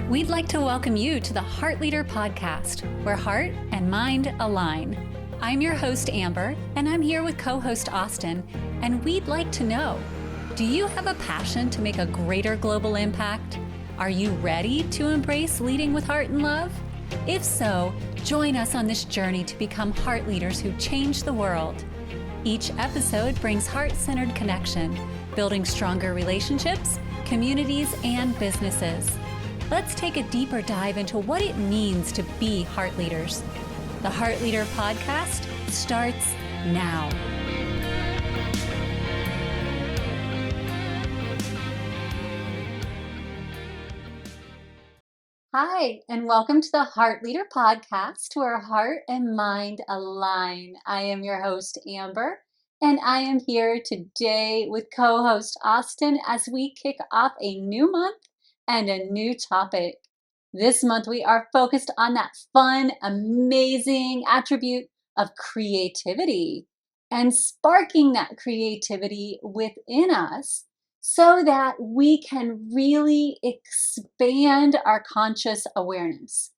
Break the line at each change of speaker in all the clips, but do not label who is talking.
We'd like to welcome you to the Heart Leader Podcast, where heart and mind align. I'm your host, Amber, and I'm here with co-host Austin, and we'd like to know, do you have a passion to make a greater global impact? Are you ready to embrace leading with heart and love? If so, join us on this journey to become heart leaders who change the world. Each episode brings heart-centered connection, building stronger relationships, communities, and businesses. Let's take a deeper dive into what it means to be heart leaders. The Heart Leader Podcast starts now. Hi, and welcome to the Heart Leader Podcast, where heart and mind align. I am your host, Amber, and I am here today with co-host Austin as we kick off a new month and a new topic. This month, we are focused on that fun, amazing attribute of creativity and sparking that creativity within us so that we can really expand our conscious awareness.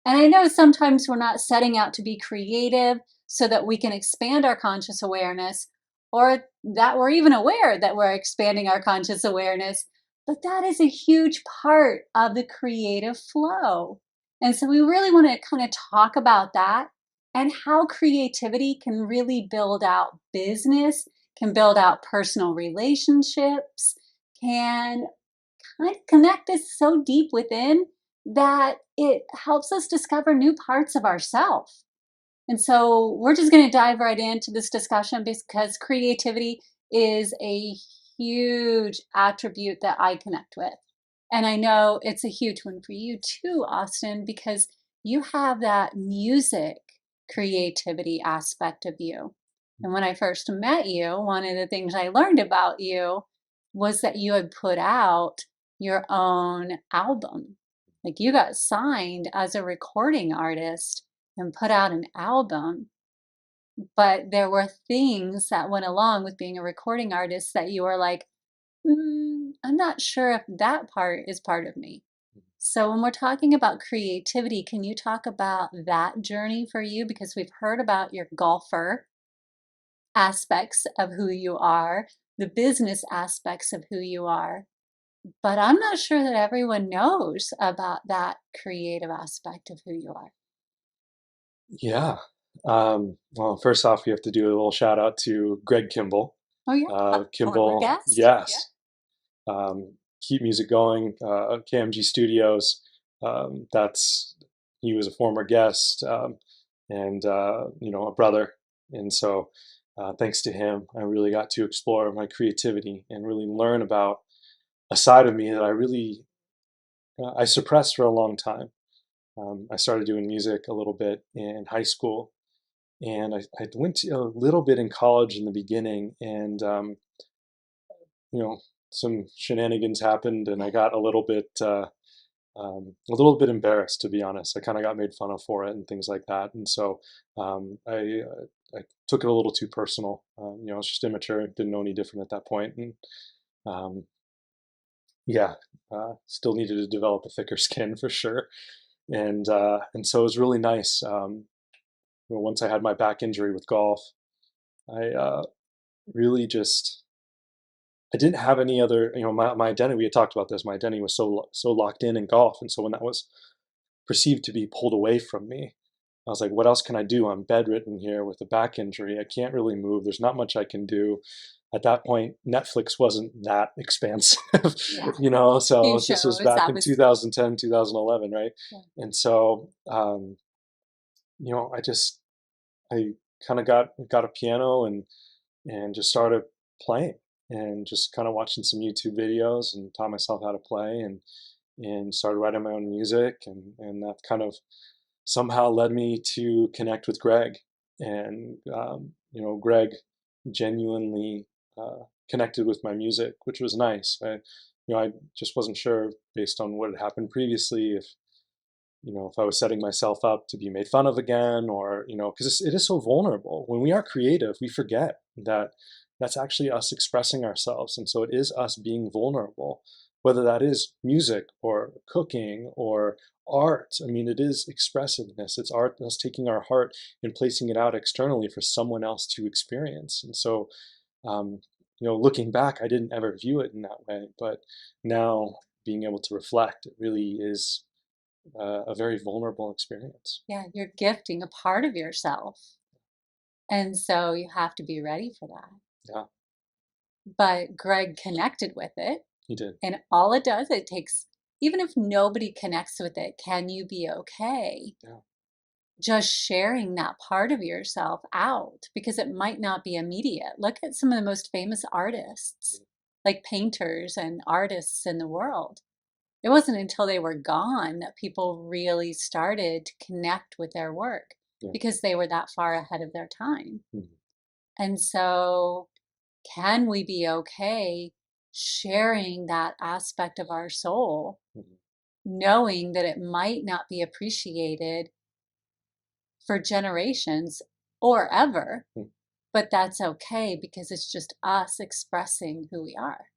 And I know sometimes we're not setting out to be creative so that we can expand our conscious awareness, or that we're even aware that we're expanding our conscious awareness, but that is a huge part of the creative flow. And so we really want to kind of talk about that and how creativity can really build out business, can build out personal relationships, can kind of connect us so deep within that it helps us discover new parts of ourselves. And so we're just going to dive right into this discussion because creativity is a huge attribute that I connect with. And I know it's a huge one for you too, Austin, because you have that music creativity aspect of you. And when I first met you, one of the things I learned about you was that you had put out your own album. Like you got signed as a recording artist and put out an album. But there were things that went along with being a recording artist that you were like, I'm not sure if that part is part of me. So when we're talking about creativity, can you talk about that journey for you? Because we've heard about your golfer aspects of who you are, the business aspects of who you are, but I'm not sure that everyone knows about that creative aspect of who you are.
Yeah. Well, first off, we have to do a little shout out to Greg Kimble.
Oh, yeah.
Kimble,
Guest.
yes. Keep Music Going, KMG Studios. He was a former guest and a brother. And so thanks to him, I really got to explore my creativity and really learn about a side of me that I suppressed for a long time. I started doing music a little bit in high school, and I went to a little bit in college in the beginning, and some shenanigans happened, and I got a little bit embarrassed, to be honest. I kind of got made fun of for it and things like that, and so I took it a little too personal. I was just immature, didn't know any different at that point, and um, yeah, still needed to develop a thicker skin for sure. And so it was really nice. Once I had my back injury with golf, I really just I didn't have any other. My identity. We had talked about this. My identity was so locked in golf, and so when that was perceived to be pulled away from me, I was like, what else can I do? I'm bedridden here with a back injury. I can't really move. There's not much I can do. At that point, Netflix wasn't that expansive,
Yeah.
so
Few
this was
shows,
back
that
in
was
2010, 2011, right?
Yeah.
And so, I kind of got a piano and just started playing and just kind of watching some YouTube videos and taught myself how to play and started writing my own music and that kind of somehow led me to connect with Greg. And Greg genuinely connected with my music, which was nice. I just wasn't sure, based on what had happened previously, if I was setting myself up to be made fun of again, or because it is so vulnerable. When we are creative, we forget that that's actually us expressing ourselves, and so it is us being vulnerable. whether that is music or cooking or art. I mean, it is expressiveness. It's art, us taking our heart and placing it out externally for someone else to experience. And so, um, looking back, I didn't ever view it in that way, but now being able to reflect, it really is a very vulnerable experience.
Yeah, you're gifting a part of yourself. And so you have to be ready for that.
Yeah,
But Greg connected with it.
he did.
And all it does, it takes, even if nobody connects with it, can you be okay
Yeah.
just sharing that part of yourself out? Because it might not be immediate. Look at some of the most famous artists, like painters and artists in the world. It wasn't until they were gone that people really started to connect with their work
Yeah.
because they were that far ahead of their time.
Mhm.
And so, can we be okay sharing that aspect of our soul,
Mhm.
knowing that it might not be appreciated for generations or ever,
Mm.
but that's okay because it's just us expressing who we are.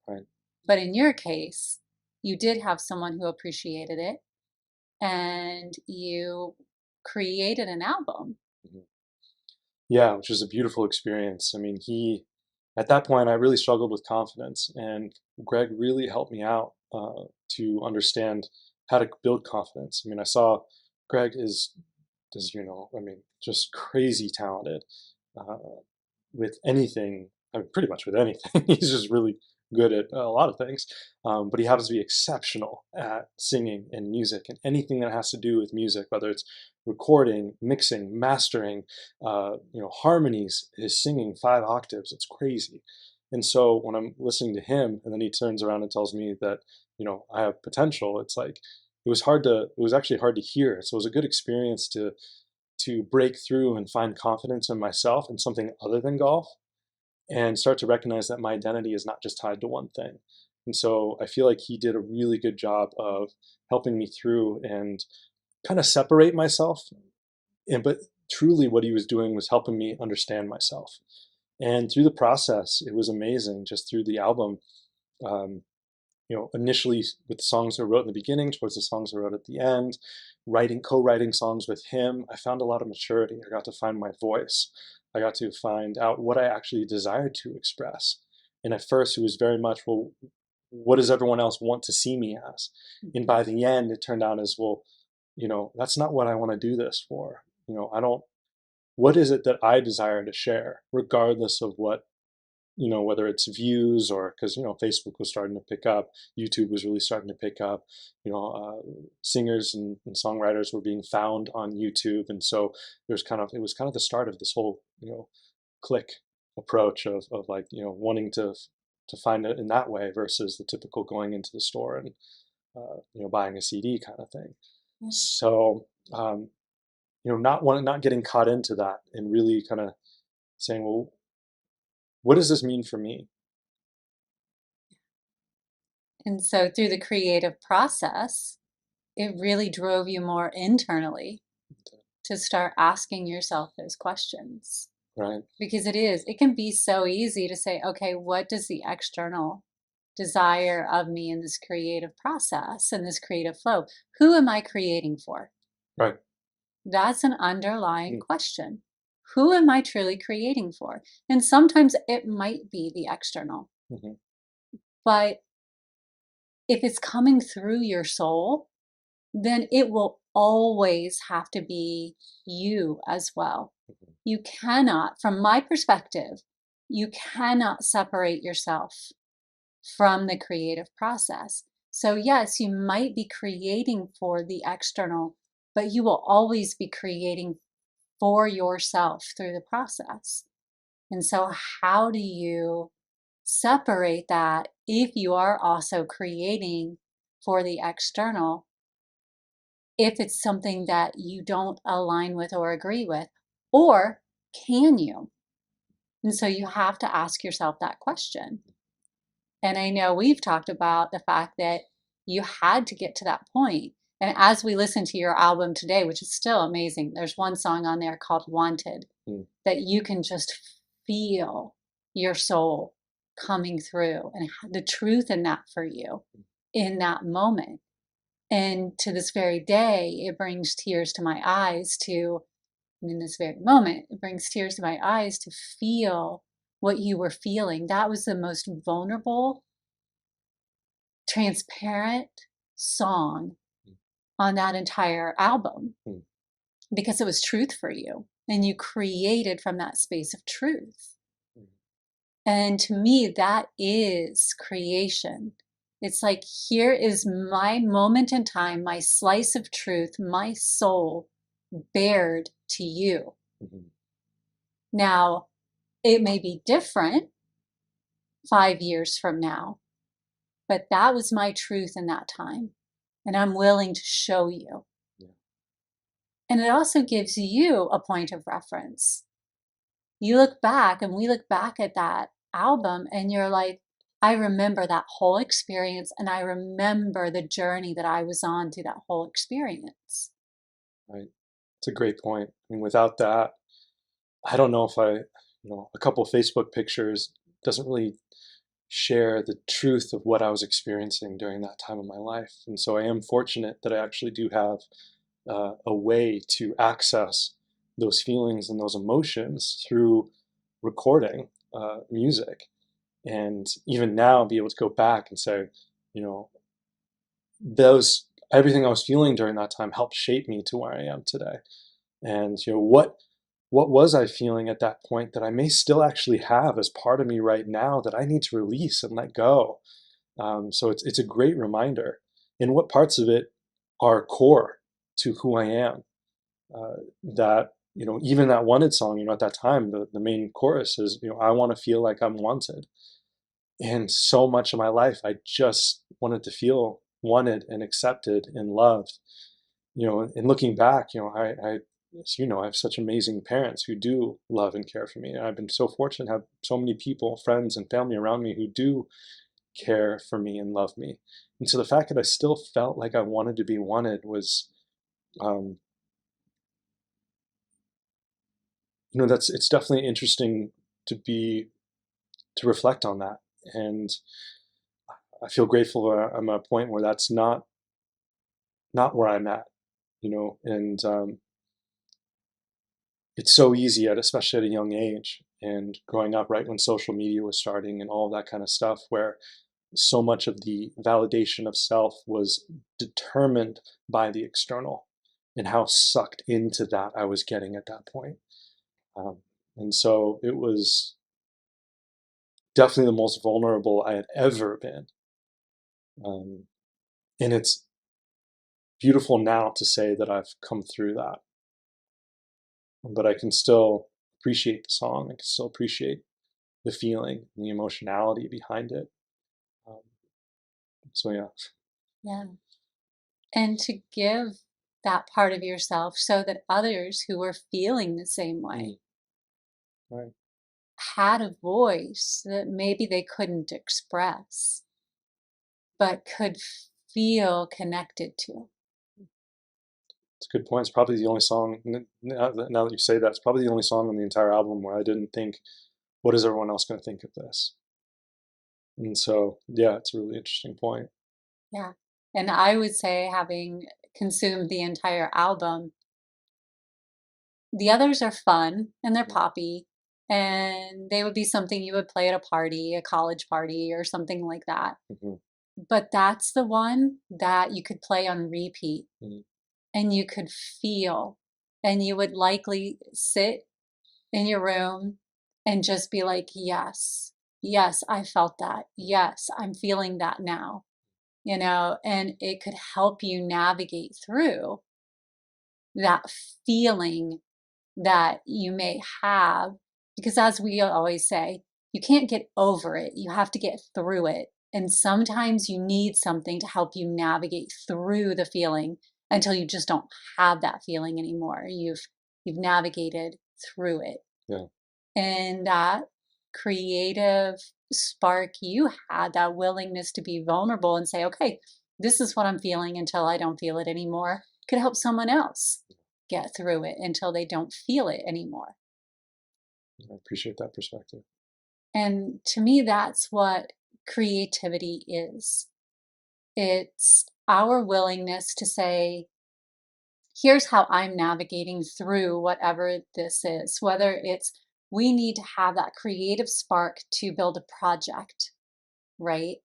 Right.
But in your case, you did have someone who appreciated it and you created an album.
Mhm. Yeah, which was a beautiful experience. I mean, at that point, I really struggled with confidence, and Greg really helped me out to understand how to build confidence. I mean, I saw Greg is, as you know, I mean, just crazy talented uh, with anything. I mean, pretty much with anything. He's just really good at a lot of things, but he happens to be exceptional at singing and music and anything that has to do with music, whether it's recording, mixing, mastering, harmonies. His singing 5 octaves, it's crazy. And so when I'm listening to him, and then he turns around and tells me that I have potential, it's like it was actually hard to hear. So it was a good experience to break through and find confidence in myself and something other than golf, and start to recognize that my identity is not just tied to one thing. And so I feel like he did a really good job of helping me through and kind of separate myself. But truly, what he was doing was helping me understand myself. And through the process, it was amazing. Just through the album, um, initially with the songs I wrote in the beginning, towards the songs I wrote at the end, co-writing songs with him, I found a lot of maturity. I got to find my voice. I got to find out what I actually desired to express. And at first, it was very much, well, what does everyone else want to see me as? And by the end, it turned out as, well, that's not what I want to do this for. I don't, what is it that I desire to share, regardless of what, whether it's views, or because, Facebook was starting to pick up, YouTube was really starting to pick up, singers and songwriters were being found on YouTube. And so it was kind of the start of this whole, click approach of like, wanting to find it in that way versus the typical going into the store and, buying a CD kind of thing.
Yeah.
So, not getting caught into that and really kind of saying, well, what does this mean for me?
And so, through the creative process, it really drove you more internally to start asking yourself those questions.
Right.
Because it can be so easy to say, okay, what does the external desire of me in this creative process and this creative flow? Who am I creating for?
Right.
That's an underlying
Mm.
question. Who am I truly creating for? And sometimes it might be the external,
Hmm.
but if it's coming through your soul, then it will always have to be you as well.
Hmm.
You cannot, from my perspective, you cannot separate yourself from the creative process. So, yes, you might be creating for the external, but you will always be creating for yourself through the process. And so, how do you separate that if you are also creating for the external, if it's something that you don't align with or agree with? Or can you? And so, you have to ask yourself that question. And I know we've talked about the fact that you had to get to that point. And as we listen to your album today, which is still amazing, there's one song on there called Wanted
Mm.
that you can just feel your soul coming through and the truth in that for you in that moment. And to this very day, it brings tears to my eyes in this very moment, it brings tears to my eyes to feel what you were feeling. That was the most vulnerable, transparent song on that entire album
Mm.
because it was truth for you and you created from that space of truth.
Mm.
And to me, that is creation. It's like, here is my moment in time, my slice of truth, my soul bared to you.
Mhm.
Now, it may be different 5 years from now, but that was my truth in that time. And I'm willing to show you.
Yeah.
And it also gives you a point of reference. You look back and we look back at that album and you're like, I remember that whole experience and I remember the journey that I was on through that whole experience.
Right. It's a great point. I mean, without that, I don't know if a couple of Facebook pictures doesn't really share the truth of what I was experiencing during that time of my life. And so I am fortunate that I actually do have a way to access those feelings and those emotions through recording music. And even now, be able to go back and say, you know, those everything I was feeling during that time helped shape me to where I am today. And what was I feeling at that point that I may still actually have as part of me right now that I need to release and let go. So it's a great reminder. And what parts of it are core to who I am. That even that wanted song, at that time the main chorus is, I want to feel like I'm wanted. And so much of my life, I just wanted to feel wanted and accepted and loved. And looking back, as I have such amazing parents who do love and care for me. And I've been so fortunate to have so many people, friends and family around me who do care for me and love me. And so the fact that I still felt like I wanted to be wanted was, um, it's definitely interesting to reflect on that. And I feel grateful that I'm at a point where that's not where I'm at, and it's so easy especially at a young age and growing up right when social media was starting and all of that kind of stuff, where so much of the validation of self was determined by the external and how sucked into that I was getting at that point. Um, and so it was definitely the most vulnerable I had ever been. Um, and it's beautiful now to say that I've come through that, but I can still appreciate the song. I can still appreciate the feeling and the emotionality behind it. Um, so yeah.
Yeah. And to give that part of yourself so that others who were feeling the same way
Mm, right.
had a voice that maybe they couldn't express, but could feel connected to.
It's a good point. It's probably the only song, now that you say that, it's probably the only song on the entire album where I didn't think, what is everyone else going to think of this? And so, yeah, it's a really interesting point.
Yeah. And I would say, having consumed the entire album, the others are fun and they're poppy, and they would be something you would play at a party, a college party or something like that.
Mm-hmm.
But that's the one that you could play on repeat
Mm-hmm.
and you could feel, and you would likely sit in your room and just be like, yes, yes, I felt that. Yes, I'm feeling that now, and it could help you navigate through that feeling that you may have. Because as we always say, you can't get over it, you have to get through it. And sometimes you need something to help you navigate through the feeling until you just don't have that feeling anymore. You've navigated through it.
Yeah.
And that creative spark you had, that willingness to be vulnerable and say, okay, this is what I'm feeling until I don't feel it anymore, could help someone else get through it until they don't feel it anymore.
I appreciate that perspective.
And to me, that's what creativity is. It's our willingness to say, here's how I'm navigating through whatever this is, whether it's we need to have that creative spark to build a project, right?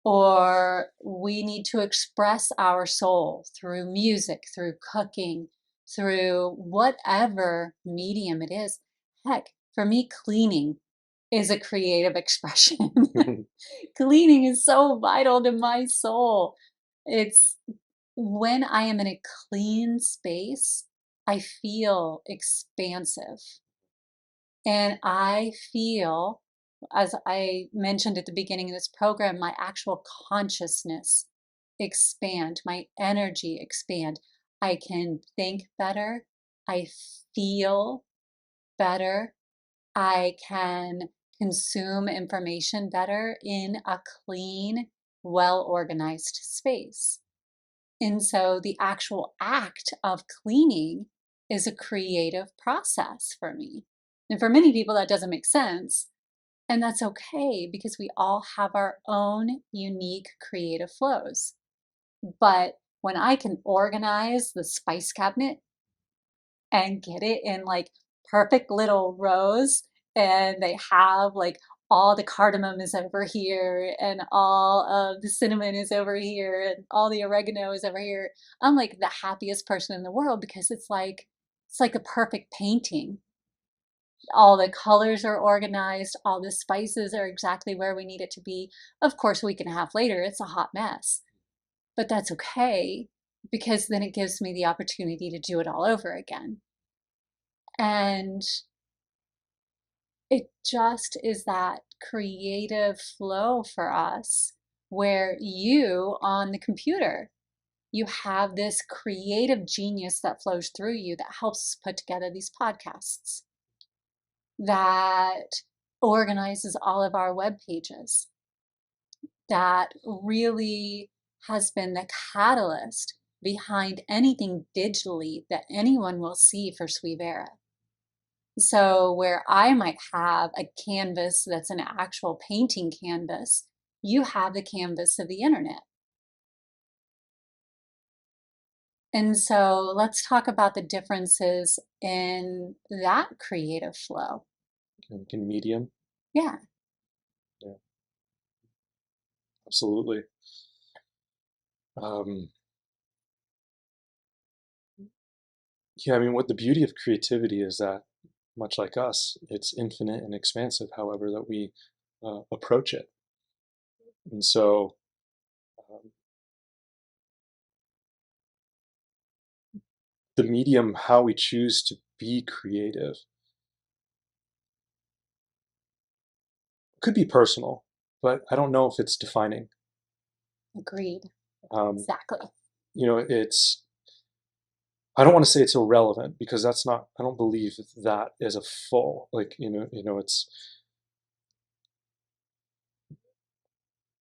Or we need to express our soul through music, through cooking, through whatever medium it is. Heck, for me, cleaning is a creative expression. Cleaning is so vital to my soul. It's when I am in a clean space, I feel expansive. And I feel, as I mentioned at the beginning of this program, my actual consciousness expand, my energy expand. I can think better. I feel better. I can consume information better in a clean, well organized space. And so the actual act of cleaning is a creative process for me. And for many people, that doesn't make sense. And that's okay because we all have our own unique creative flows. But when I can organize the spice cabinet and get it in like perfect little rows, and they have like all the cardamom is over here and all of the cinnamon is over here and all the oregano is over here. I'm like the happiest person in the world because it's like a perfect painting. All the colors are organized, all the spices are exactly where we need it to be. Of course, a week and a half later, it's a hot mess, but that's okay because then it gives me the opportunity to do it all over again. And it just is that creative flow for us where you on the computer, you have this creative genius that flows through you that helps us put together these podcasts, that organizes all of our web pages, that really has been the catalyst behind anything digitally that anyone will see for Suivera. So where I might have a canvas that's an actual painting canvas, you have the canvas of the internet. And so let's talk about the differences in that creative flow.
In medium.
Yeah,
Yeah, absolutely. Um, yeah, I mean, what the beauty of creativity is that, much like us, it's infinite and expansive, however, that we approach it. And so, um, the medium, how we choose to be creative, could be personal, but I don't know if it's defining.
agreed.
Um,
Exactly.
it's, I don't want to say it's irrelevant because that's not, I don't believe that is a full, like, it's,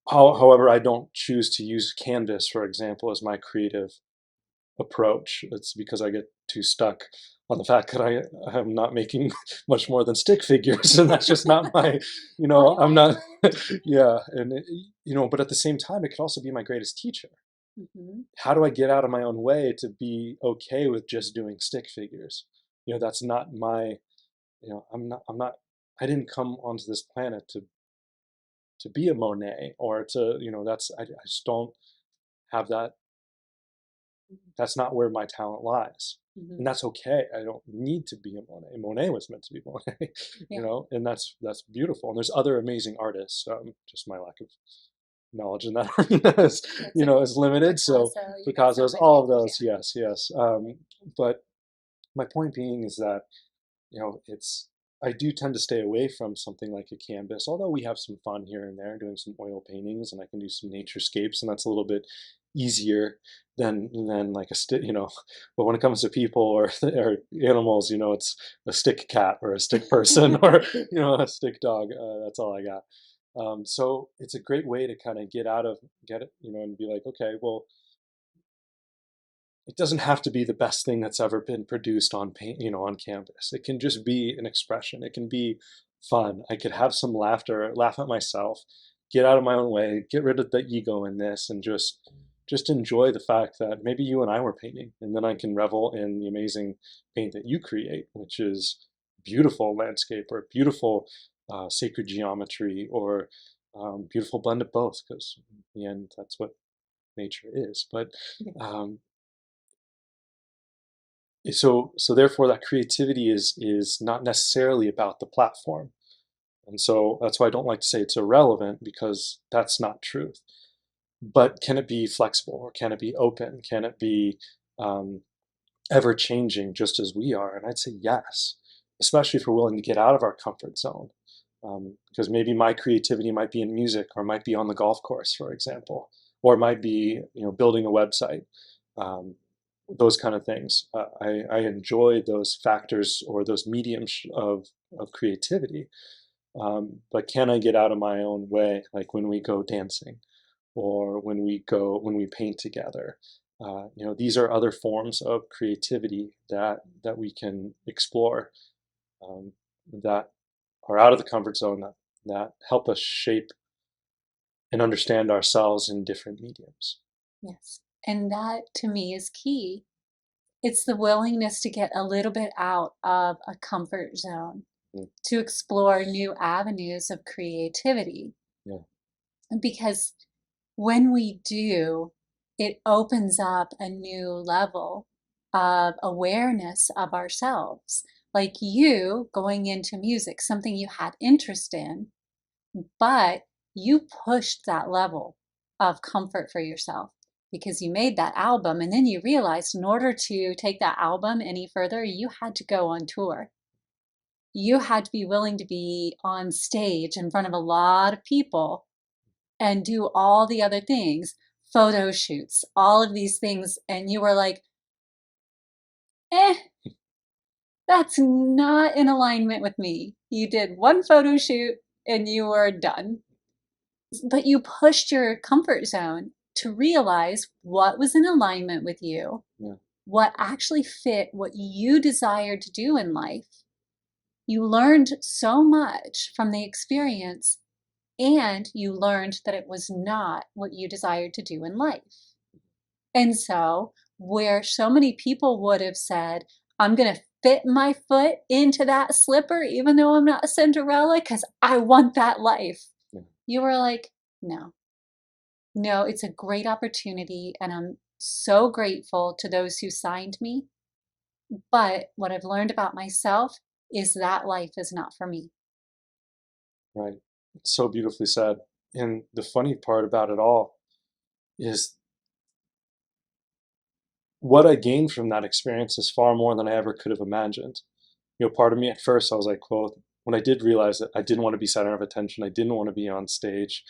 however, I don't choose to use Canvas, for example, as my creative approach. It's because I get too stuck on the fact that I am not making much more than stick figures, and that's just not my, I'm not, yeah, and but at the same time, it could also be my greatest teacher.
Mm-hmm.
How do I get out of my own way to be okay with just doing stick figures? That's not my, I'm not, I didn't come onto this planet to be a Monet or to, I just don't have that. That's not where my talent lies.
Mm-hmm.
And that's okay. I don't need to be a Monet. Monet was meant to be Monet,
Yeah,
and that's beautiful. And there's other amazing artists. Just my lack of knowledge in that arena
that's okay.
is limited. So
Picasso, you got so
Picasso's,
many.
all of those, yes, yes. But my point being is that it's, I do tend to stay away from something like a canvas, although we have some fun here and there doing some oil paintings, and I can do some naturescapes, and that's a little bit easier than like a stick, but when it comes to people or animals, it's a stick cat or a stick person or a stick dog. That's all I got. So it's a great way to kind of get it, and be like, okay, well, it doesn't have to be the best thing that's ever been produced on paint, on canvas. It can just be an expression. It can be fun. I could have some laughter, laugh at myself, get out of my own way, get rid of the ego in this, and just enjoy the fact that maybe you and I were painting, and then I can revel in the amazing paint that you create, which is beautiful landscape or beautiful sacred geometry or beautiful blend of both, because in the end, that's what nature is. But um, so therefore, that creativity is not necessarily about the platform. And so that's why I don't like to say it's irrelevant, because that's not truth. But can it be flexible, or can it be open? Can it be um, ever changing just as we are? And I'd say yes, especially if we're willing to get out of our comfort zone. Because maybe my creativity might be in music, or might be on the golf course, for example, or it might be building a website, um, those kind of things. I enjoy those factors or those mediums of creativity, but can I get out of my own way, like when we go dancing, or when we paint together? These are other forms of creativity that we can explore, um, that are out of the comfort zone, that help us shape and understand ourselves in different mediums.
Yes. And that to me is key. It's the willingness to get a little bit out of a comfort zone,
Mm,
to explore new avenues of creativity.
yeah,
Because when we do, it opens up a new level of awareness of ourselves. Like you going into music, something you had interest in, but you pushed that level of comfort for yourself because you made that album. And then you realized in order to take that album any further, you had to go on tour. You had to be willing to be on stage in front of a lot of people and do all the other things, photo shoots, all of these things. And you were like, eh, that's not in alignment with me. You did one photo shoot and you were done. But you pushed your comfort zone to realize what was in alignment with you,
yeah,
what actually fit what you desired to do in life. You learned so much from the experience, and you learned that it was not what you desired to do in life. And so, where so many people would have said, I'm going to fit my foot into that slipper, even though I'm not a Cinderella, because I want that life.
yeah.
You were like, no, no, it's a great opportunity. And I'm so grateful to those who signed me. But what I've learned about myself is that life is not for me.
Right. It's so beautifully said. And the funny part about it all is what I gained from that experience is far more than I ever could have imagined. Part of me at first, I was like, well, when I did realize that I didn't want to be center of attention, I didn't want to be on stage.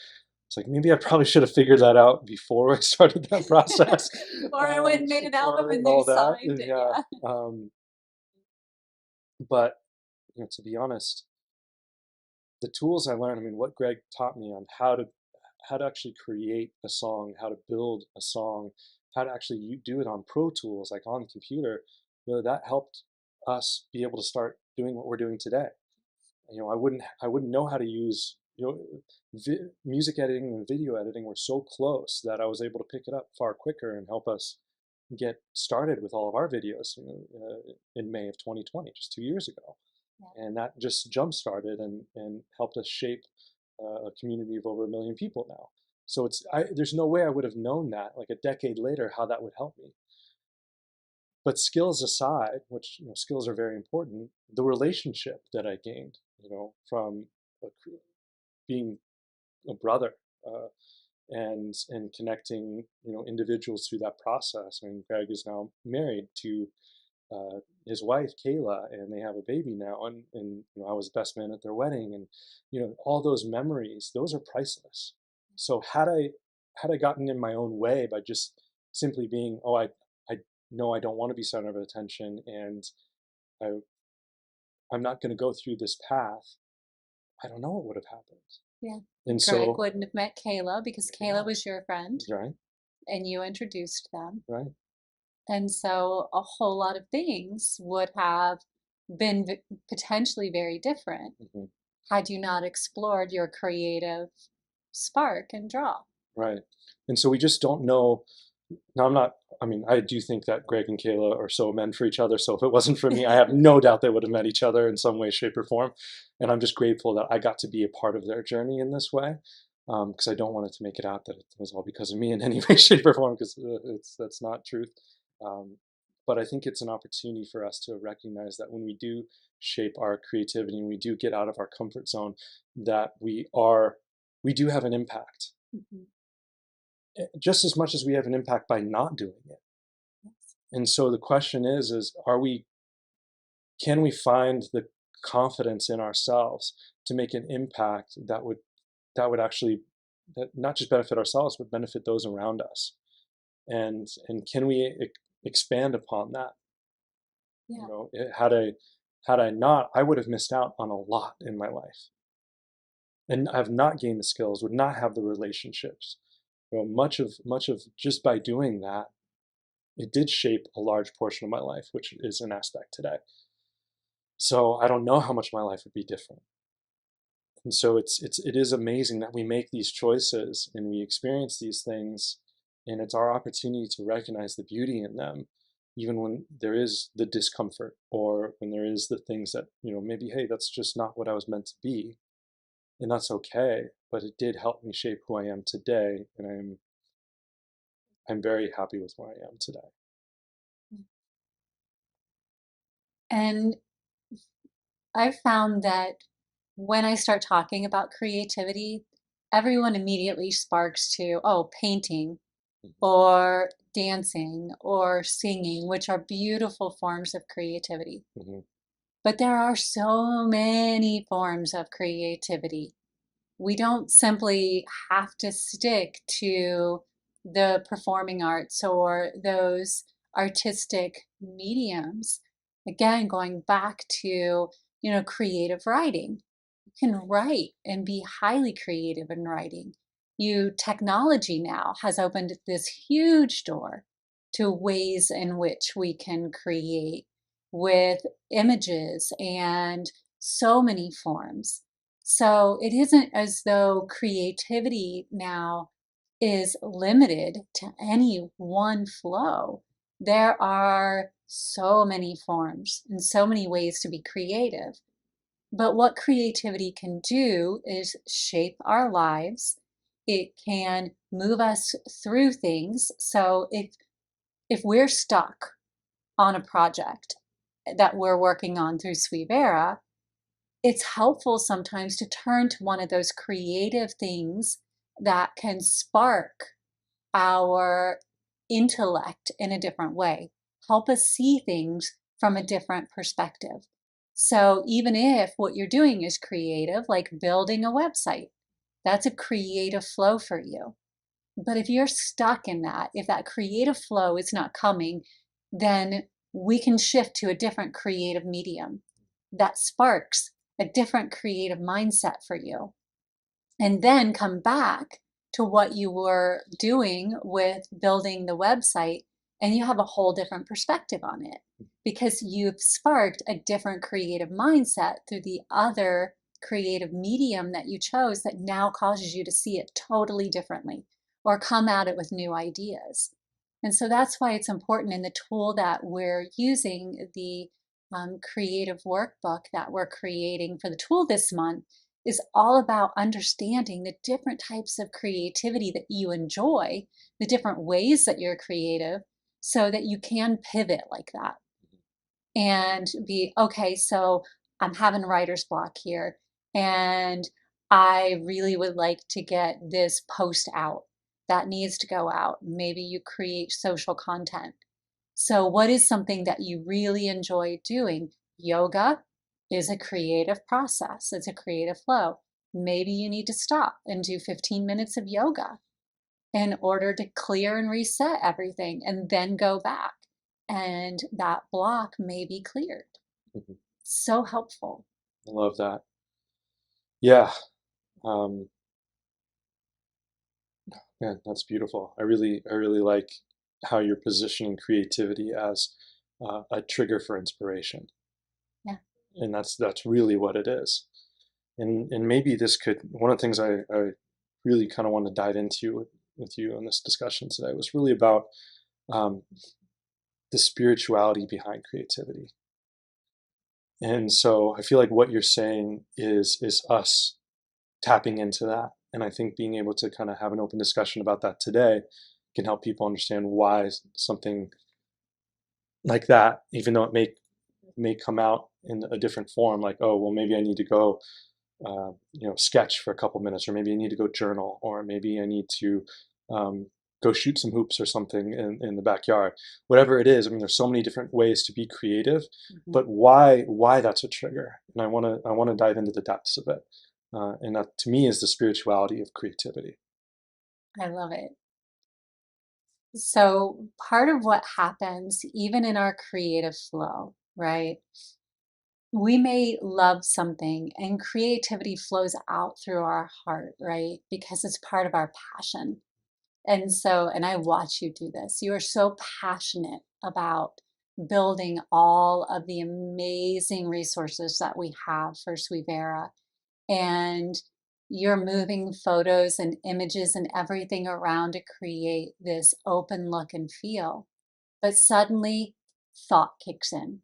It's like, maybe I probably should have figured that out before I started that process,
Or I went and made an album
and
and they
all that.
signed it.
Yeah.
Yeah.
But to be honest, the tools I learned, I mean, what Greg taught me on how to actually create a song, how to build a song, how to actually do it on Pro Tools, like on the computer, that helped us be able to start doing what we're doing today. I wouldn't know how to use, music editing and video editing were so close that I was able to pick it up far quicker and help us get started with all of our videos, in May of 2020, just 2 years ago.
Yeah.
And that just jump started and helped us shape a community of over 1 million people now. So there's no way I would have known that like a decade later how that would help me. But skills aside, which skills are very important, the relationship that I gained, from a, being a brother, and connecting individuals through that process. I mean, Greg is now married to his wife Kayla, and they have a baby now. And I was best man at their wedding, and all those memories, those are priceless. So had I gotten in my own way by just simply being, oh, I know I don't want to be center of attention, and I I'm not going to go through this path, I don't know what would have happened.
Yeah.
And
Greg
so,
wouldn't have met Kayla because Kayla
yeah,
was your friend
right,
and you introduced them.
right,
And so a whole lot of things would have been potentially very different.
hmm
had you not explored your creative spark and draw.
Right. And so we just don't know. Now, I mean, I do think that Greg and Kayla are so meant for each other. So if it wasn't for me, I have no doubt they would have met each other in some way, shape, or form. And I'm just grateful that I got to be a part of their journey in this way. Because I don't want it to make it out that it was all because of me in any way, shape, or form, because that's not truth. Um, but I think it's an opportunity for us to recognize that when we do shape our creativity and we do get out of our comfort zone, that we do have an impact
Mhm.
just as much as we have an impact by not doing it.
Yes.
And so the question is can we find the confidence in ourselves to make an impact that would actually that not just benefit ourselves but benefit those around us? And can we expand upon that?
Yeah.
Had I not, I would have missed out on a lot in my life, and I've not gained the skills, would not have the relationships. Much of just by doing that, it did shape a large portion of my life, which is an aspect today. So I don't know how much my life would be different. And so it is amazing that we make these choices and we experience these things, and it's our opportunity to recognize the beauty in them, even when there is the discomfort or when there is the things that, maybe, hey, that's just not what I was meant to be. And that's okay. But it did help me shape who I am today, and I'm very happy with where I am today.
And I've found that when I start talking about creativity, everyone immediately sparks to, oh, painting or dancing or singing, which are beautiful forms of creativity.
Mhm.
But there are so many forms of creativity. We don't simply have to stick to the performing arts or those artistic mediums. Again, going back to, creative writing. You can write and be highly creative in writing. Technology now has opened this huge door to ways in which we can create with images and so many forms. So it isn't as though creativity now is limited to any one flow. There are so many forms and so many ways to be creative. But what creativity can do is shape our lives. It can move us through things. So if we're stuck on a project that we're working on through Sweevera, it's helpful sometimes to turn to one of those creative things that can spark our intellect in a different way, help us see things from a different perspective. So even if what you're doing is creative, like building a website, that's a creative flow for you. But if you're stuck in that, if that creative flow is not coming, then we can shift to a different creative medium that sparks a different creative mindset for you. And then come back to what you were doing with building the website, and you have a whole different perspective on it because you've sparked a different creative mindset through the other creative medium that you chose that now causes you to see it totally differently or come at it with new ideas. And so that's why it's important in the tool that we're using, the creative workbook that we're creating for the tool this month, is all about understanding the different types of creativity that you enjoy, the different ways that you're creative, so that you can pivot like that and be okay. So I'm having writer's block here, and I really would like to get this post out that needs to go out. Maybe you create social content. So, what is something that you really enjoy doing? Yoga is a creative process, it's a creative flow. Maybe you need to stop and do 15 minutes of yoga in order to clear and reset everything and then go back. And that block may be cleared.
Mhm.
So helpful.
I love that. Yeah. Um, yeah, that's beautiful. I really like how you're positioning creativity as a trigger for inspiration,
Yeah.
and that's really what it is. And maybe this could, one of the things I really kind of want to dive into with you in this discussion today was really about um, the spirituality behind creativity. And so I feel like what you're saying is us tapping into that. And I think being able to kind of have an open discussion about that today can help people understand why something like that, even though it may come out in a different form, like, oh, well, maybe I need to go, sketch for a couple minutes, or maybe I need to go journal, or maybe I need to um, go shoot some hoops or something in the backyard. Whatever it is, I mean, there's so many different ways to be creative,
Mhm.
but why that's a trigger, and I want to dive into the depths of it, and that to me is the spirituality of creativity.
I love it. So, part of what happens, even in our creative flow, right? We may love something and creativity flows out through our heart, right? Because it's part of our passion. And so, and I watch you do this. You are so passionate about building all of the amazing resources that we have for Suivera. And you're moving photos and images and everything around to create this open look and feel. But suddenly, thought kicks in,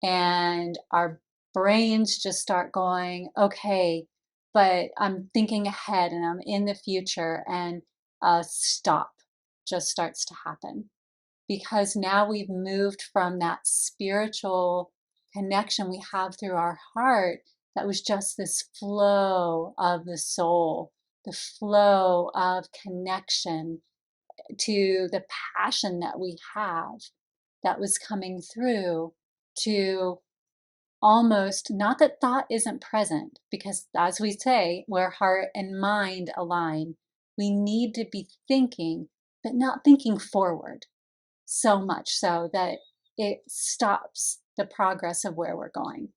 and our brains just start going, okay, but I'm thinking ahead and I'm in the future, and stop just starts to happen because now we've moved from that spiritual connection we have through our heart that was just this flow of the soul, the flow of connection to the passion that we have that was coming through, to almost, not that thought isn't present, because as we say, where heart and mind align, we need to be thinking, but not thinking forward so much so that it stops the progress of where we're going.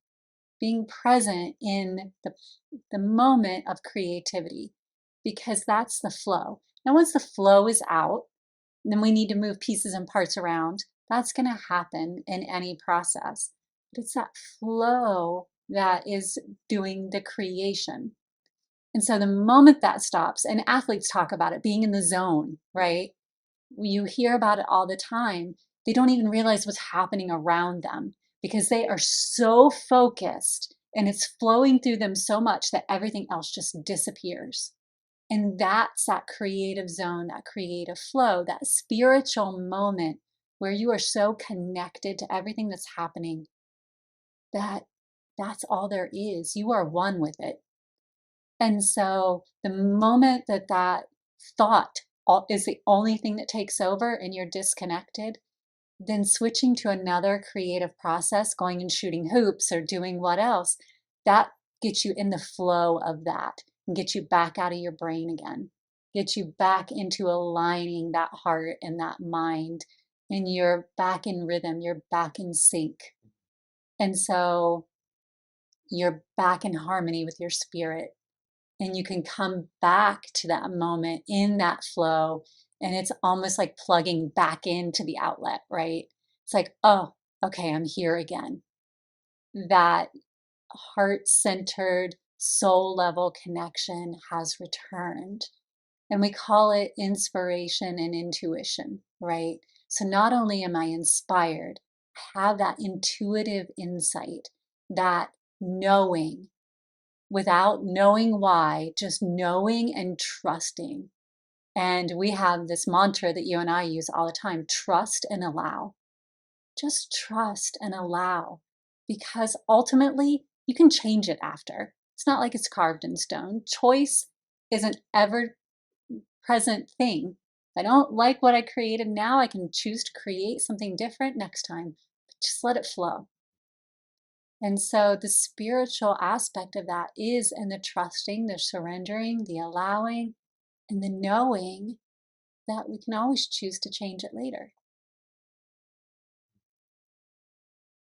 Being present in the moment of creativity, because that's the flow. Now, once the flow is out, then we need to move pieces and parts around. That's going to happen in any process. But it's that flow that is doing the creation. And so the moment that stops, and athletes talk about it, being in the zone, right? You hear about it all the time. They don't even realize what's happening around them because they are so focused and it's flowing through them so much that everything else just disappears. And that's that creative zone, that creative flow, that spiritual moment where you are so connected to everything that's happening that that's all there is. You are one with it. And so the moment that that thought is the only thing that takes over and you're disconnected, then switching to another creative process, going and shooting hoops or doing what else, that gets you in the flow of that and get you back out of your brain again, get you back into aligning that heart and that mind, and you're back in rhythm, you're back in sync. And so you're back in harmony with your spirit, and you can come back to that moment in that flow, and it's almost like plugging back into the outlet, right? It's like, oh, okay, I'm here again. That heart-centered soul level connection has returned, and we call it inspiration and intuition, right? So not only am I inspired, I have that intuitive insight, that knowing without knowing why, just knowing and trusting. And we have this mantra that you and I use all the time: trust and allow. Just trust and allow, because ultimately you can change it after. It's not like it's carved in stone. Choice is an ever present thing. If I don't like what I created now, I can choose to create something different next time. Just let it flow. And so the spiritual aspect of that is in the trusting, the surrendering, the allowing, and the knowing that we can always choose to change it later.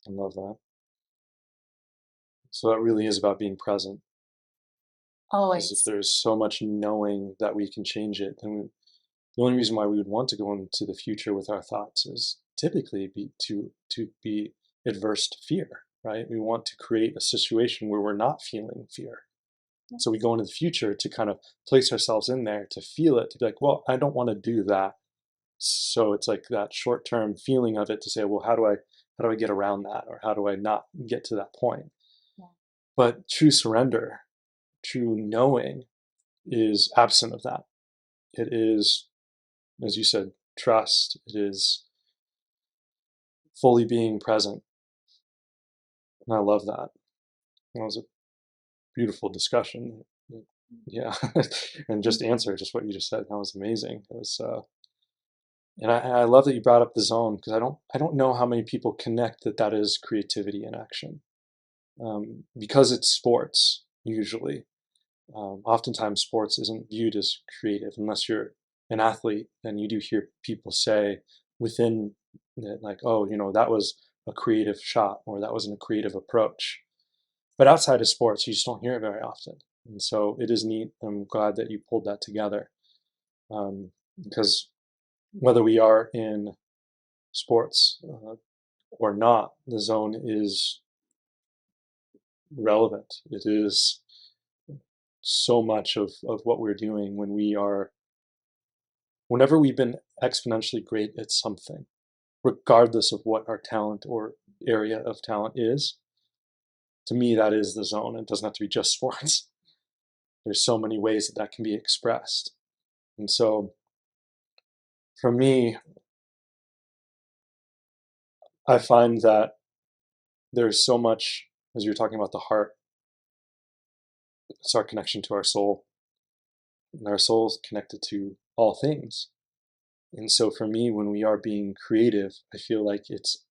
I love that. So that really is about being present. Because if
Always.
there's so much knowing that we can change it, then the only reason why we would want to go into the future with our thoughts is typically be to be adverse to fear. right? We want to create a situation where we're not feeling fear. So we go into the future to kind of place ourselves in there, to feel it, to be like, well, I don't want to do that. So it's like that short-term feeling of it, to say, well, how do I get around that? Or how do I not get to that point?
Yeah.
But true surrender, true knowing, is absent of that. It is, as you said, trust. It is fully being present. And I love that. That was a beautiful discussion. Yeah. And just answer just what you just said. That was amazing. It was, and I love that you brought up the zone, because I don't know how many people connect that is creativity in action. Because it's sports, usually. Oftentimes sports isn't viewed as creative unless you're an athlete, and you do hear people say within it, like, oh, that was a creative shot, or that wasn't a creative approach. But outside of sports, you just don't hear it very often. And so it is neat. I'm glad that you pulled that together, because whether we are in sports or not, the zone is relevant. It is so much of what we're doing whenever we've been exponentially great at something, regardless of what our talent or area of talent is. To me, that is the zone. It doesn't have to be just sports. There's so many ways that can be expressed. And so for me, I find that there's so much, as you're talking about the heart, it's our connection to our soul, and our soul is connected to all things. And so for me, when we are being creative, I feel like it's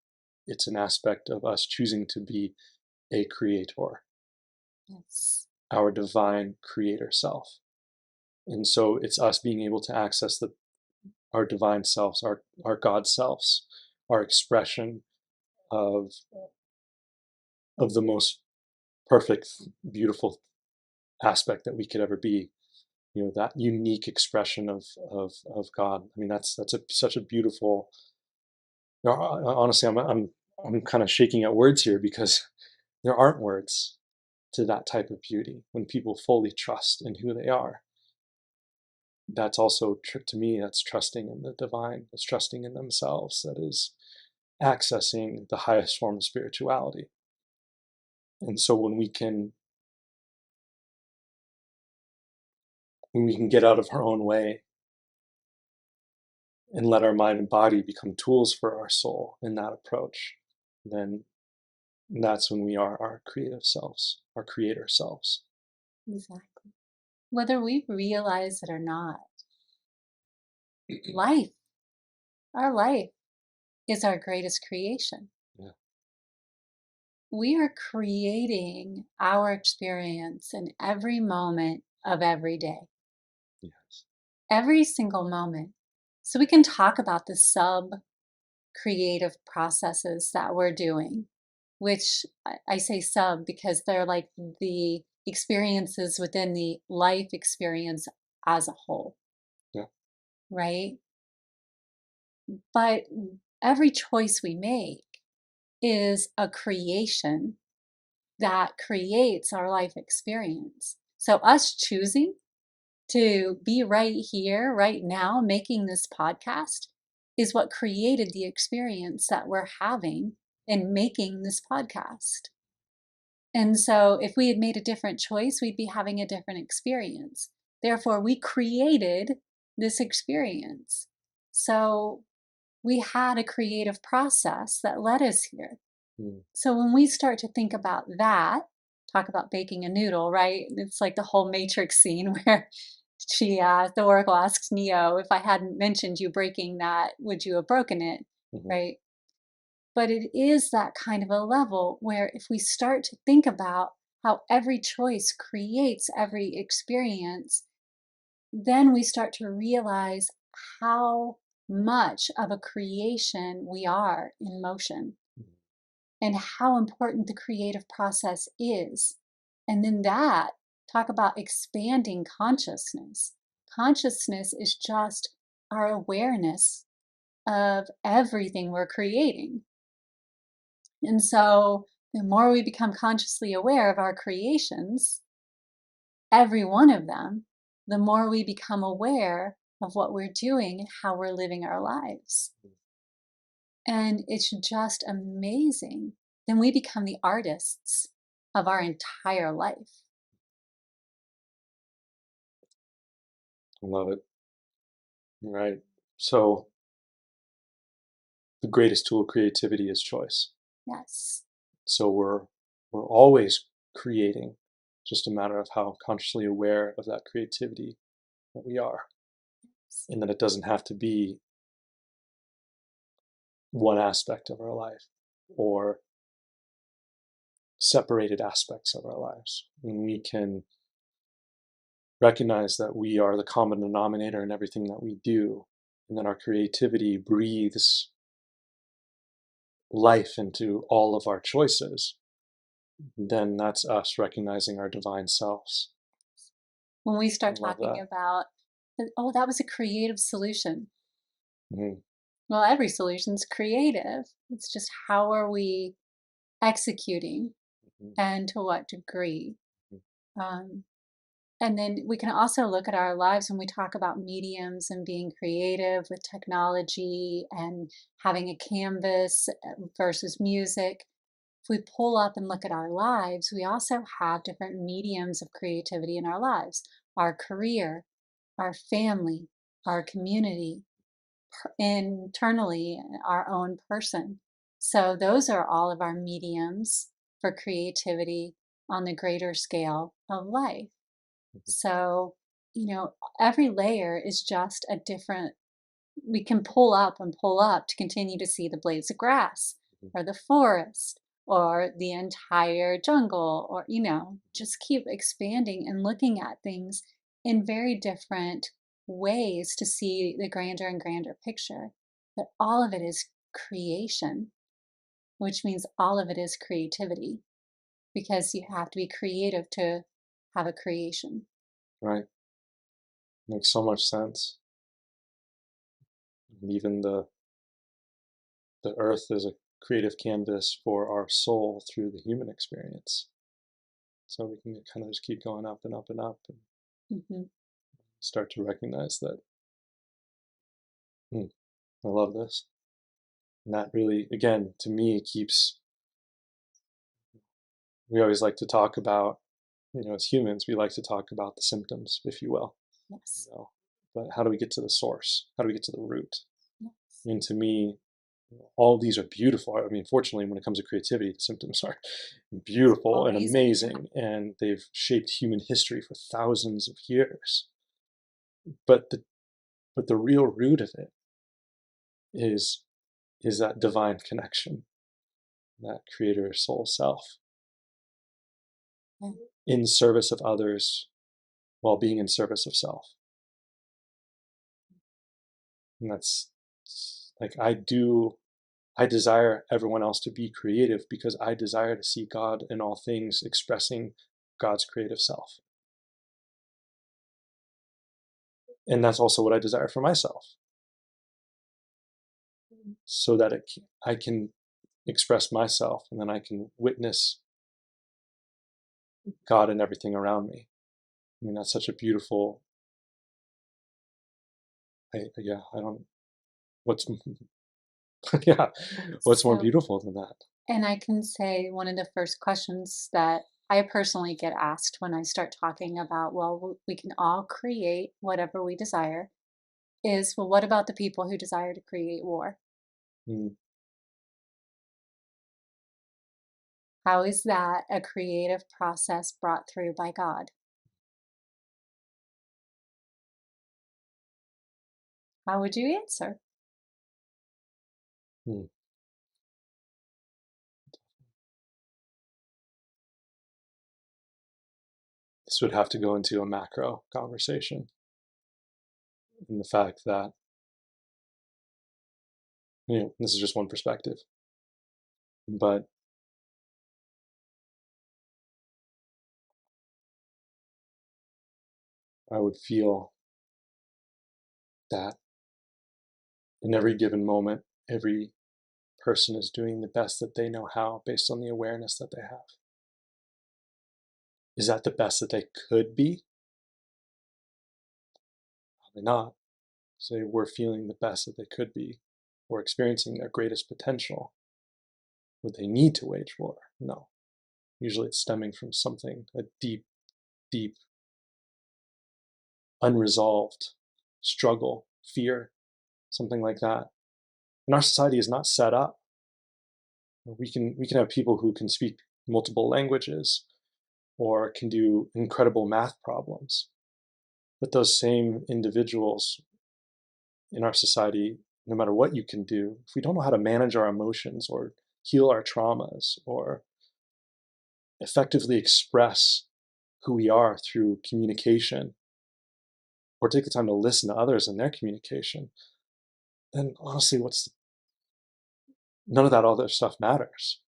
an aspect of us choosing to be a creator,
Yes.
our divine creator self. And so it's us being able to access our divine selves, our God selves, our expression of the most perfect, beautiful aspect that we could ever be. That unique expression of God. I mean, that's such a beautiful. Honestly, I'm kind of shaking at words here, because there aren't words to that type of beauty when people fully trust in who they are. That's also, to me, that's trusting in the divine. That's trusting in themselves. That is accessing the highest form of spirituality. And so when we can get out of our own way and let our mind and body become tools for our soul in that approach, then that's when we are our creative selves, our creator selves.
Exactly. Whether we realize it or not, life, our life, is our greatest creation.
Yeah.
We are creating our experience in every moment of every day,
Yes.
every single moment. So we can talk about the sub creative processes that we're doing, which I say sub because they're like the experiences within the life experience as a whole,
Yeah.
right? But every choice we make is a creation that creates our life experience. So, us choosing to be right here, right now, making this podcast is what created the experience that we're having in making this podcast. And so, if we had made a different choice, we'd be having a different experience. Therefore, we created this experience. So, we had a creative process that led us here.
Mm.
So when we start to think about that, talk about baking a noodle, right? It's like the whole Matrix scene where the Oracle asks Neo, if I hadn't mentioned you breaking that, would you have broken it?
Mm-hmm.
Right? But it is that kind of a level where if we start to think about how every choice creates every experience, then we start to realize how much of a creation we are in motion and how important the creative process is. And then talk about expanding consciousness. Consciousness is just our awareness of everything we're creating. And so The more we become consciously aware of our creations, every one of them, the more we become aware of what we're doing and how we're living our lives. And it's just amazing. Then we become the artists of our entire life.
I love it. Right. So the greatest tool of creativity is choice.
Yes.
So we're always creating, just a matter of how consciously aware of that creativity that we are. And that it doesn't have to be one aspect of our life or separated aspects of our lives. And we can recognize that we are the common denominator in everything that we do, and that our creativity breathes life into all of our choices, then that's us recognizing our divine selves.
When we
I
start
love
talking
that.
about, oh, that was a creative solution.
Mhm.
Well, every solution's creative. It's just how are we executing
Mhm.
and to what degree.
Mhm.
Um, and then we can also look at our lives when we talk about mediums and being creative with technology and having a canvas versus music. If we pull up and look at our lives, we also have different mediums of creativity in our lives: our career, our family, our community, internally, our own person. So, those are all of our mediums for creativity on the greater scale of life.
Mhm.
So, every layer is just a different, we can pull up and pull up to continue to see the blades of grass
Mhm.
or the forest or the entire jungle, or just keep expanding and looking at things in very different ways to see the grander and grander picture. But all of it is creation, which means all of it is creativity, because you have to be creative to have a creation.
Right. Makes so much sense. And even the earth is a creative canvas for our soul through the human experience. So we can kind of just keep going up and up and up and
Hmm.
start to recognize that, hmm, I love this. And that really, again, to me, keeps, we always like to talk about, as humans, we like to talk about the symptoms, if you will, you
Yes.
know, but how do we get to the source? How do we get to the root?
Yes.
And to me, all of these are beautiful. I mean, fortunately, when it comes to creativity, the symptoms are beautiful and
Amazing. Yeah.
amazing, and they've shaped human history for thousands of years. But the real root of it is that divine connection, that creator soul self,
Yeah.
in service of others while being in service of self. And that's like I desire everyone else to be creative because I desire to see God in all things expressing God's creative self. And that's also what I desire for myself, so that I can express myself and then I can witness God in everything around me. I mean, that's such a beautiful, yeah, I don't, what's, yeah, what's more
So,
beautiful than that?
and I can say one of the first questions that I personally get asked when I start talking about, well, we can all create whatever we desire, is, well, what about the people who desire to create war?
Mm,
How is that a creative process brought through by God? How would you answer?
mm. This would have to go into a macro conversation, and the fact that, this is just one perspective, but I would feel that in every given moment, every person is doing the best that they know how based on the awareness that they have. Is that the best that they could be? Probably not. So they were feeling the best that they could be or experiencing their greatest potential. Would they need to wage war? No. Usually it's stemming from something, a deep, deep, unresolved struggle, fear, something like that. And our society is not set up. We can have people who can speak multiple languages or can do incredible math problems. But those same individuals in our society, no matter what you can do, if we don't know how to manage our emotions or heal our traumas or effectively express who we are through communication or take the time to listen to others in their communication, then honestly, none of that other stuff matters.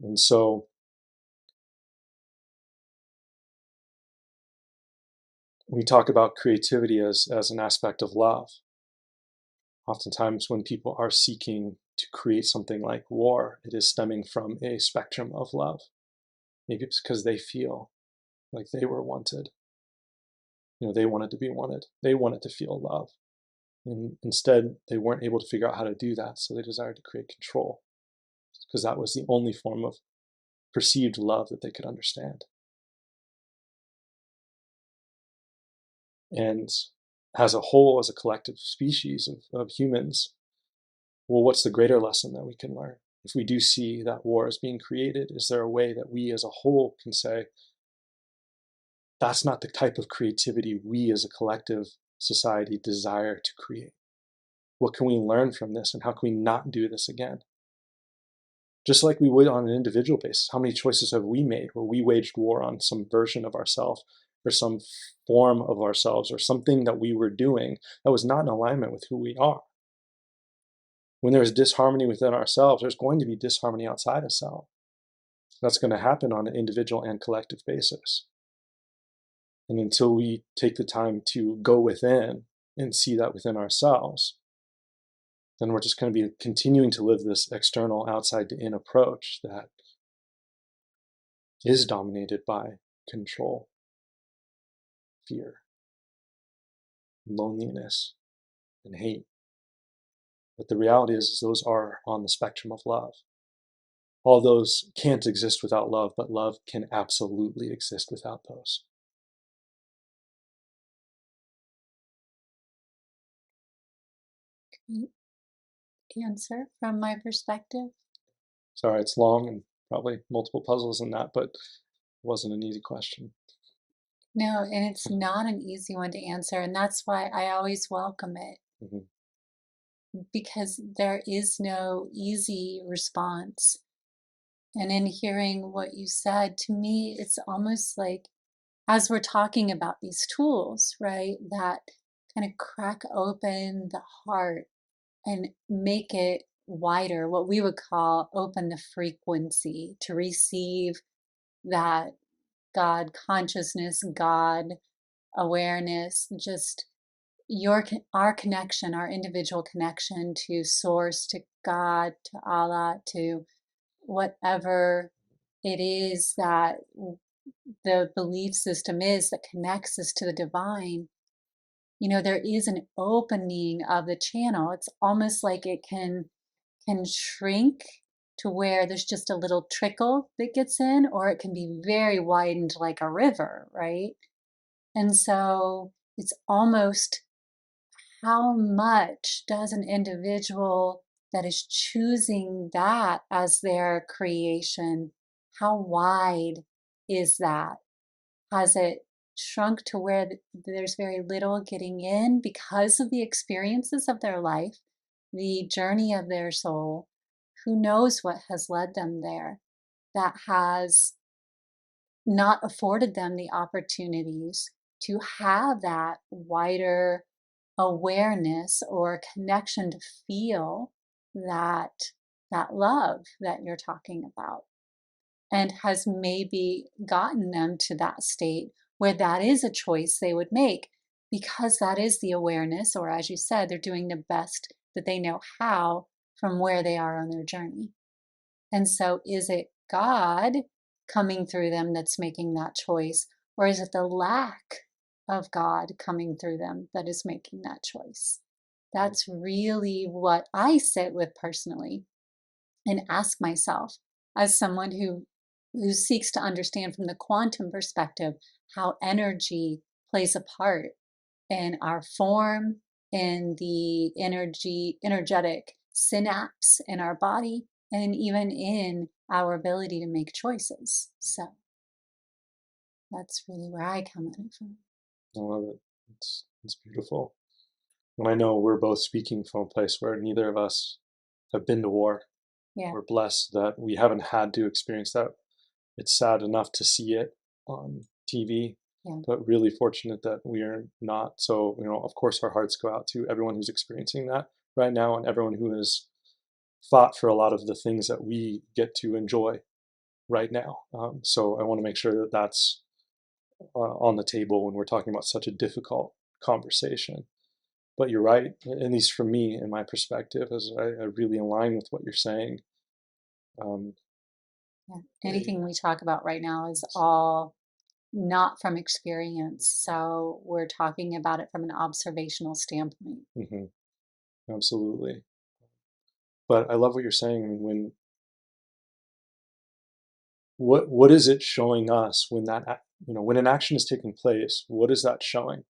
And so we talk about creativity as an aspect of love. Oftentimes when people are seeking to create something like war, it is stemming from a spectrum of love. Maybe it's because they feel like they were wanted. They wanted to be wanted. They wanted to feel love. And instead, they weren't able to figure out how to do that, so they desired to create control because that was the only form of perceived love that they could understand. And as a whole, as a collective species of humans, well, what's the greater lesson that we can learn? If we do see that war is being created, is there a way that we as a whole can say, that's not the type of creativity we as a collective society desire to create? What can we learn from this, and how can we not do this again? Just like we would on an individual basis, how many choices have we made where we waged war on some version of ourselves or some form of ourselves or something that we were doing that was not in alignment with who we are? When there's disharmony within ourselves, there's going to be disharmony outside of self. That's going to happen on an individual and collective basis. And until we take the time to go within and see that within ourselves, then we're just going to be continuing to live this external, outside to in approach that is dominated by control, fear, loneliness, and hate. But the reality is those are on the spectrum of love. All those can't exist without love, but love can absolutely exist without those.
Answer from my perspective.
Sorry, it's long and probably multiple puzzles in that, but it wasn't an easy question.
No, and it's not an easy one to answer, and that's why I always welcome it
Mhm.
because there is no easy response. And in hearing what you said, to me, it's almost like as we're talking about these tools, right, that kind of crack open the heart and make it wider, what we would call open the frequency to receive that God consciousness, God awareness, just our connection, our individual connection to source, to God, to Allah, to whatever it is that the belief system is that connects us to the divine. There is an opening of the channel. It's almost like it can shrink to where there's just a little trickle that gets in, or it can be very widened like a river, right? And so it's almost how much does an individual that is choosing that as their creation, how wide is that? Has it shrunk to where there's very little getting in because of the experiences of their life, the journey of their soul? Who knows what has led them there, that has not afforded them the opportunities to have that wider awareness or connection to feel that that love that you're talking about, and has maybe gotten them to that state where that is a choice they would make because that is the awareness, or as you said, they're doing the best that they know how from where they are on their journey. And so is it God coming through them that's making that choice? Or is it the lack of God coming through them that is making that choice? That's really what I sit with personally and ask myself as someone who seeks to understand from the quantum perspective how energy plays a part in our form, in the energetic synapse in our body, and even in our ability to make choices. So that's really where I come at it from.
I love it. It's beautiful. And I know we're both speaking from a place where neither of us have been to war.
Yeah.
We're blessed that we haven't had to experience that. It's sad enough to see it on TV,
Yeah.
but really fortunate that we are not. So, of course, our hearts go out to everyone who's experiencing that right now and everyone who has fought for a lot of the things that we get to enjoy right now. So I want to make sure that that's on the table when we're talking about such a difficult conversation. But you're right, at least for me, in my perspective, as I really align with what you're saying. Um,
Yeah. Anything we talk about right now is all not from experience. So we're talking about it from an observational standpoint.
mhm, absolutely. But I love what you're saying. I mean, what is it showing us when when an action is taking place? What is that showing?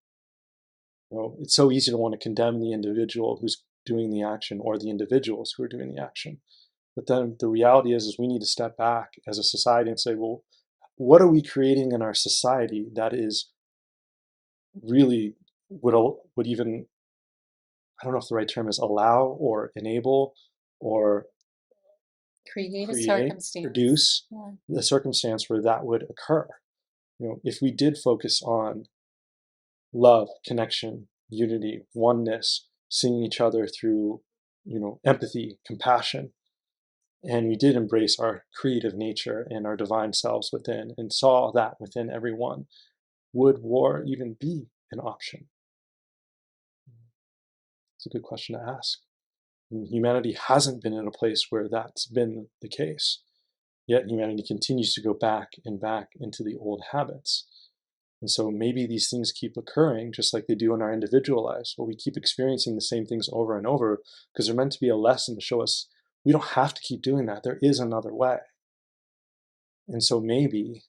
It's so easy to want to condemn the individual who's doing the action or the individuals who are doing the action. But then the reality is we need to step back as a society and say, well, what are we creating in our society that is really would even, I don't know if the right term is allow or enable or
Create a
create,
circumstance.
produce
Yeah.
the circumstance where that would occur. If we did focus on love, connection, unity, oneness, seeing each other through, empathy, compassion, and we did embrace our creative nature and our divine selves within and saw that within everyone, would war even be an option? It's a good question to ask. And humanity hasn't been in a place where that's been the case. Yet humanity continues to go back and back into the old habits. And so maybe these things keep occurring just like they do in our individual lives, where we keep experiencing the same things over and over because they're meant to be a lesson to show us we don't have to keep doing that. There is another way. And so maybe,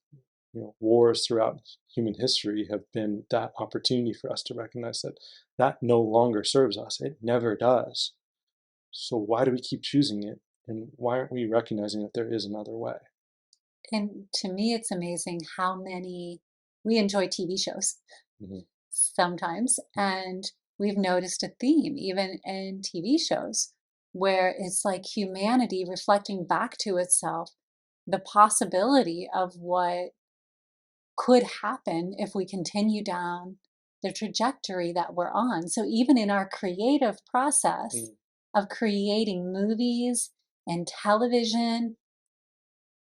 wars throughout human history have been that opportunity for us to recognize that that no longer serves us. It never does. So why do we keep choosing it? And why aren't we recognizing that there is another way?
And to me, it's amazing how many we enjoy TV shows
Mhm.
sometimes. And we've noticed a theme, even in TV shows, where it's like humanity reflecting back to itself the possibility of what could happen if we continue down the trajectory that we're on. So, even in our creative process
Mm.
of creating movies and television,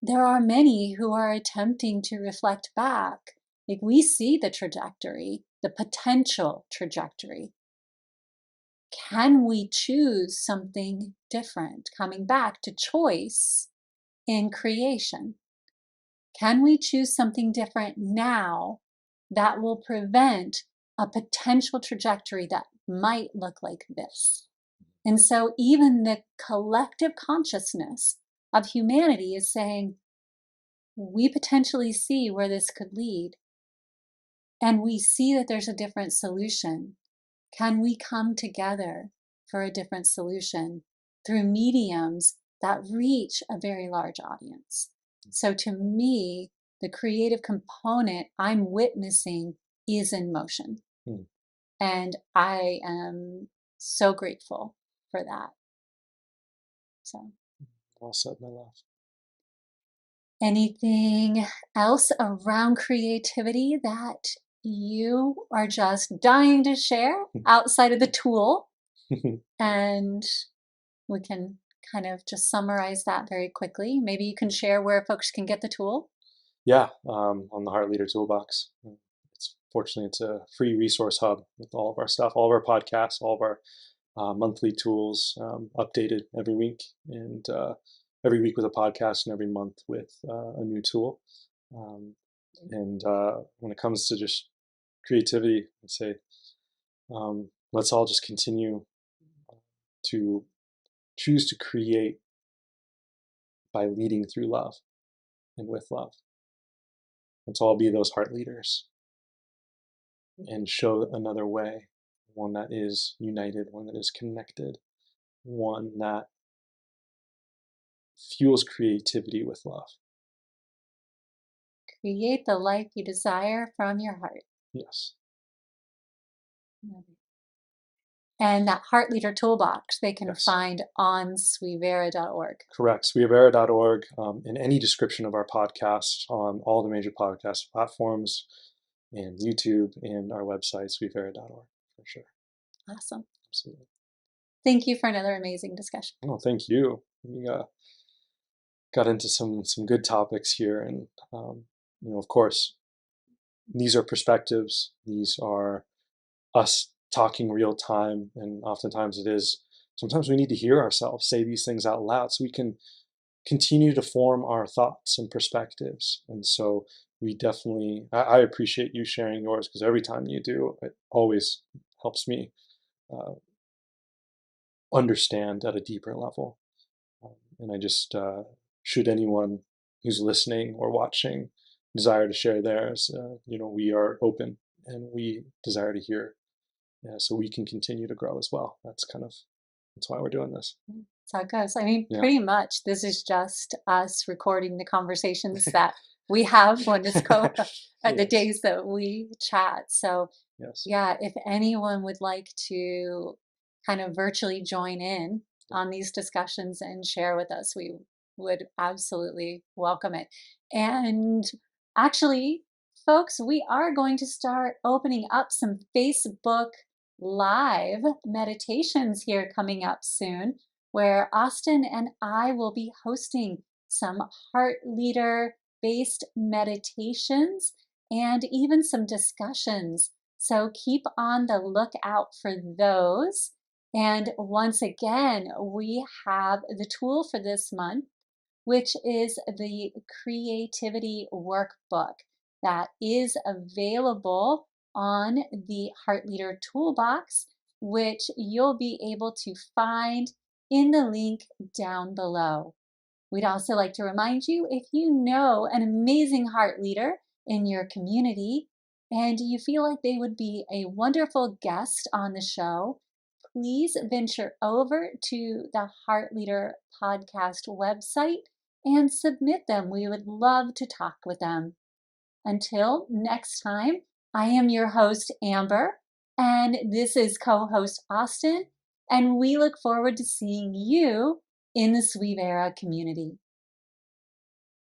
there are many who are attempting to reflect back. Like we see the trajectory, the potential trajectory. Can we choose something different? Coming back to choice in creation. Can we choose something different now that will prevent a potential trajectory that might look like this? And so, even the collective consciousness of humanity is saying, we potentially see where this could lead, and we see that there's a different solution. Can we come together for a different solution through mediums that reach a very large audience? So, to me, the creative component I'm witnessing is in motion.
Mm.
And I am so grateful for that. So,
Well said, my love.
anything else around creativity that you are just dying to share outside of the tool? And we can kind of just summarize that very quickly. Maybe you can share where folks can get the tool.
Yeah, on the Heart Leader Toolbox. Fortunately it's a free resource hub with all of our stuff, all of our podcasts, all of our monthly tools, updated every week, and every week with a podcast, and every month with a new tool. Um, and when it comes to just creativity, I'd say let's all just continue to choose to create by leading through love and with love. Let's all be those heart leaders and show another way, one that is united, one that is connected, one that fuels creativity with love.
Create the life you desire from your heart.
Yes.
And that Heart Leader Toolbox they can
Yes.
find on swivera.org.
Correct. Swivera.org, in any description of our podcast on all the major podcast platforms and YouTube and our website, swivera.org, for sure.
Awesome.
Absolutely.
Thank you for another amazing discussion.
Oh, thank you. We got into some good topics here, and of course, these are perspectives. These are us talking real time, and oftentimes it is. Sometimes we need to hear ourselves say these things out loud so we can continue to form our thoughts and perspectives. And so we definitely, I appreciate you sharing yours, because every time you do, it always helps me uh, understand at a deeper level. And I just, should anyone who's listening or watching desire to share theirs, we are open and we desire to hear, so we can continue to grow as well. That's why we're doing this.
That's how it goes. I mean,
Yeah.
pretty much this is just us recording the conversations that we have when it's the
Yes.
days that we chat. So
Yes.
yeah, if anyone would like to kind of virtually join in on these discussions and share with us, we would absolutely welcome it. And actually, folks, we are going to start opening up some Facebook Live meditations here coming up soon, where Austin and I will be hosting some heart leader based meditations and even some discussions. So keep on the lookout for those. And once again, we have the tool for this month, which is the Creativity Workbook that is available on the Heart Leader Toolbox, which you'll be able to find in the link down below. We'd also like to remind you, if you know an amazing heart leader in your community and you feel like they would be a wonderful guest on the show, please venture over to the Heart Leader podcast website and submit them. We would love to talk with them. Until next time, I am your host, Amber, and this is co-host Austin, and we look forward to seeing you in the Swivera community.